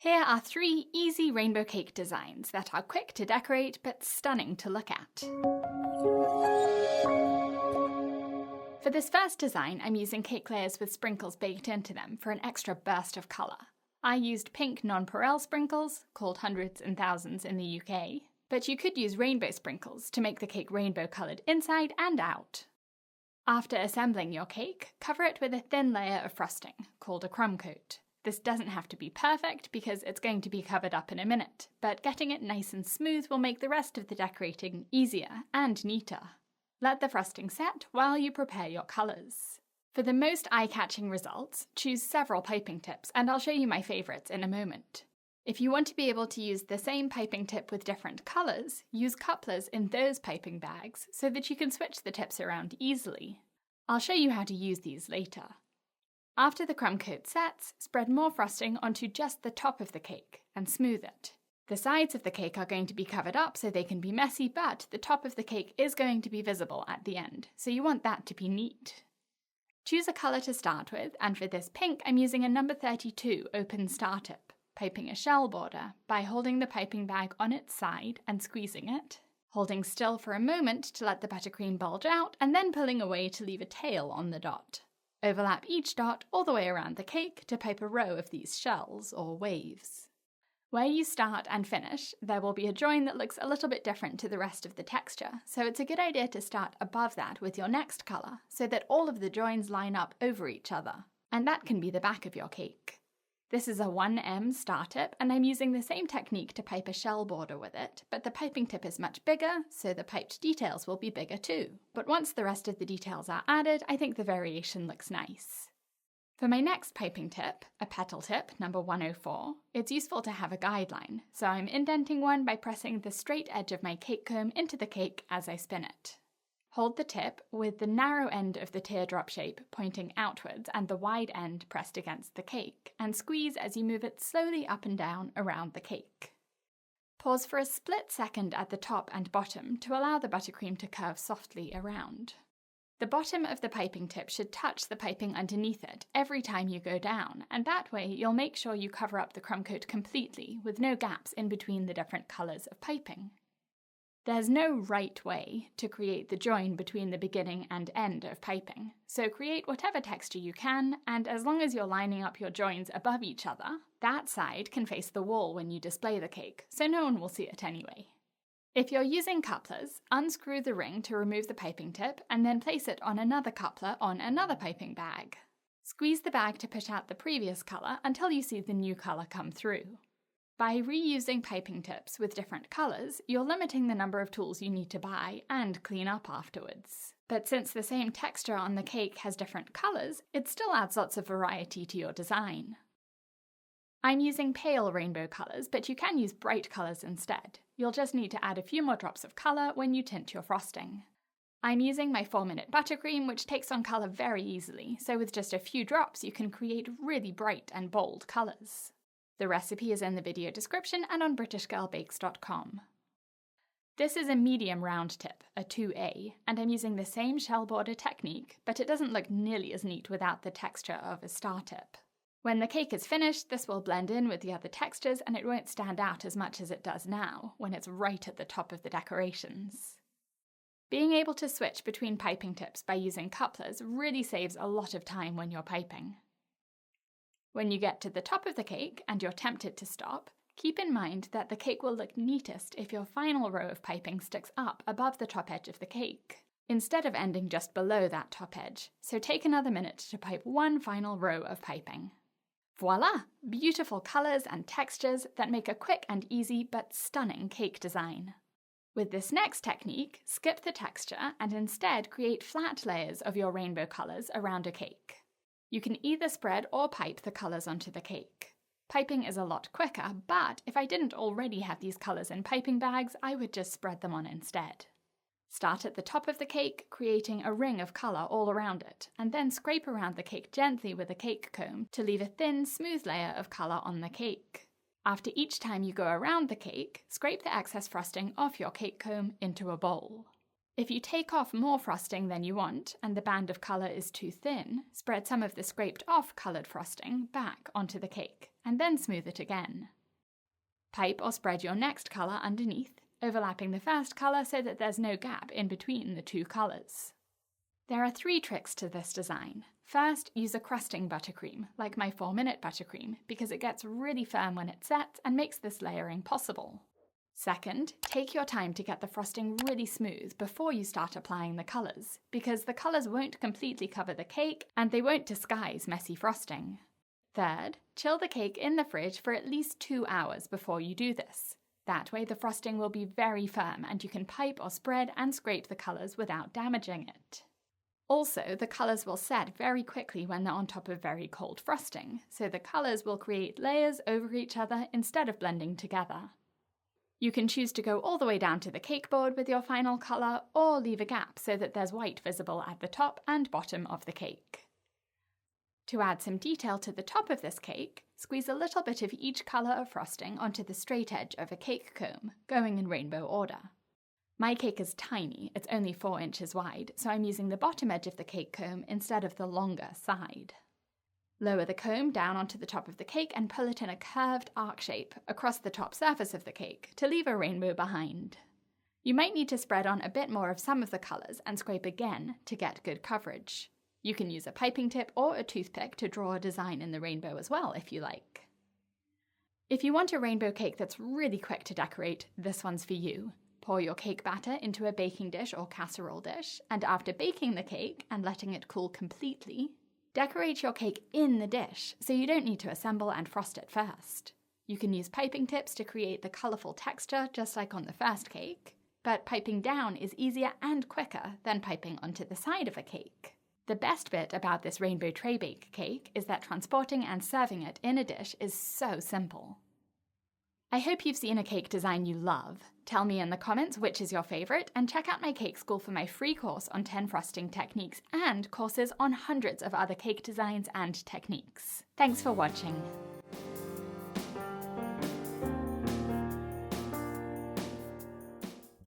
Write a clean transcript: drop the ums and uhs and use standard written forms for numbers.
Here are 3 easy rainbow cake designs that are quick to decorate but stunning to look at. For this first design, I'm using cake layers with sprinkles baked into them for an extra burst of colour. I used pink nonpareil sprinkles, called hundreds and thousands in the UK, but you could use rainbow sprinkles to make the cake rainbow coloured inside and out. After assembling your cake, cover it with a thin layer of frosting, called a crumb coat. This doesn't have to be perfect because it's going to be covered up in a minute, but getting it nice and smooth will make the rest of the decorating easier and neater. Let the frosting set while you prepare your colours. For the most eye-catching results, choose several piping tips, and I'll show you my favourites in a moment. If you want to be able to use the same piping tip with different colours, use couplers in those piping bags so that you can switch the tips around easily. I'll show you how to use these later. After the crumb coat sets, spread more frosting onto just the top of the cake and smooth it. The sides of the cake are going to be covered up so they can be messy, but the top of the cake is going to be visible at the end, so you want that to be neat. Choose a colour to start with, and for this pink I'm using a number 32 open star tip, piping a shell border by holding the piping bag on its side and squeezing it, holding still for a moment to let the buttercream bulge out, and then pulling away to leave a tail on the dot. Overlap each dot all the way around the cake to pipe a row of these shells or waves. Where you start and finish, there will be a join that looks a little bit different to the rest of the texture, so it's a good idea to start above that with your next colour so that all of the joins line up over each other, and that can be the back of your cake. This is a 1M star tip, and I'm using the same technique to pipe a shell border with it, but the piping tip is much bigger, so the piped details will be bigger too. But once the rest of the details are added, I think the variation looks nice. For my next piping tip, a petal tip, number 104, it's useful to have a guideline, so I'm indenting one by pressing the straight edge of my cake comb into the cake as I spin it. Hold the tip with the narrow end of the teardrop shape pointing outwards and the wide end pressed against the cake, and squeeze as you move it slowly up and down around the cake. Pause for a split second at the top and bottom to allow the buttercream to curve softly around. The bottom of the piping tip should touch the piping underneath it every time you go down, and that way you'll make sure you cover up the crumb coat completely with no gaps in between the different colours of piping. There's no right way to create the join between the beginning and end of piping, so create whatever texture you can, and as long as you're lining up your joins above each other, that side can face the wall when you display the cake, so no one will see it anyway. If you're using couplers, unscrew the ring to remove the piping tip and then place it on another coupler on another piping bag. Squeeze the bag to push out the previous colour until you see the new colour come through. By reusing piping tips with different colours, you're limiting the number of tools you need to buy and clean up afterwards. But since the same texture on the cake has different colours, it still adds lots of variety to your design. I'm using pale rainbow colours, but you can use bright colours instead. You'll just need to add a few more drops of colour when you tint your frosting. I'm using my Minute Buttercream, which takes on colour very easily, so with just a few drops you can create really bright and bold colours. The recipe is in the video description and on BritishGirlBakes.com. This is a medium round tip, a 2A, and I'm using the same shell border technique, but it doesn't look nearly as neat without the texture of a star tip. When the cake is finished, this will blend in with the other textures and it won't stand out as much as it does now, when it's right at the top of the decorations. Being able to switch between piping tips by using couplers really saves a lot of time when you're piping. When you get to the top of the cake and you're tempted to stop, keep in mind that the cake will look neatest if your final row of piping sticks up above the top edge of the cake, instead of ending just below that top edge, so take another minute to pipe one final row of piping. Voila! Beautiful colours and textures that make a quick and easy but stunning cake design. With this next technique, skip the texture and instead create flat layers of your rainbow colours around a cake. You can either spread or pipe the colours onto the cake. Piping is a lot quicker, but if I didn't already have these colours in piping bags, I would just spread them on instead. Start at the top of the cake, creating a ring of colour all around it, and then scrape around the cake gently with a cake comb to leave a thin, smooth layer of colour on the cake. After each time you go around the cake, scrape the excess frosting off your cake comb into a bowl. If you take off more frosting than you want and the band of colour is too thin, spread some of the scraped off coloured frosting back onto the cake and then smooth it again. Pipe or spread your next colour underneath, overlapping the first colour so that there's no gap in between the two colours. There are 3 tricks to this design. First, use a crusting buttercream, like my 4-minute buttercream, because it gets really firm when it sets and makes this layering possible. Second, take your time to get the frosting really smooth before you start applying the colours, because the colours won't completely cover the cake and they won't disguise messy frosting. Third, chill the cake in the fridge for at least 2 hours before you do this. That way the frosting will be very firm and you can pipe or spread and scrape the colours without damaging it. Also, the colours will set very quickly when they're on top of very cold frosting, so the colours will create layers over each other instead of blending together. You can choose to go all the way down to the cake board with your final colour, or leave a gap so that there's white visible at the top and bottom of the cake. To add some detail to the top of this cake, squeeze a little bit of each colour of frosting onto the straight edge of a cake comb, going in rainbow order. My cake is tiny, it's only 4 inches wide, so I'm using the bottom edge of the cake comb instead of the longer side. Lower the comb down onto the top of the cake and pull it in a curved arc shape across the top surface of the cake to leave a rainbow behind. You might need to spread on a bit more of some of the colours and scrape again to get good coverage. You can use a piping tip or a toothpick to draw a design in the rainbow as well if you like. If you want a rainbow cake that's really quick to decorate, this one's for you. Pour your cake batter into a baking dish or casserole dish, and after baking the cake and letting it cool completely, decorate your cake in the dish so you don't need to assemble and frost it first. You can use piping tips to create the colourful texture just like on the first cake, but piping down is easier and quicker than piping onto the side of a cake. The best bit about this rainbow tray bake cake is that transporting and serving it in a dish is so simple. I hope you've seen a cake design you love. Tell me in the comments which is your favourite, and check out my cake school for my free course on 10 frosting techniques and courses on hundreds of other cake designs and techniques. Thanks for watching.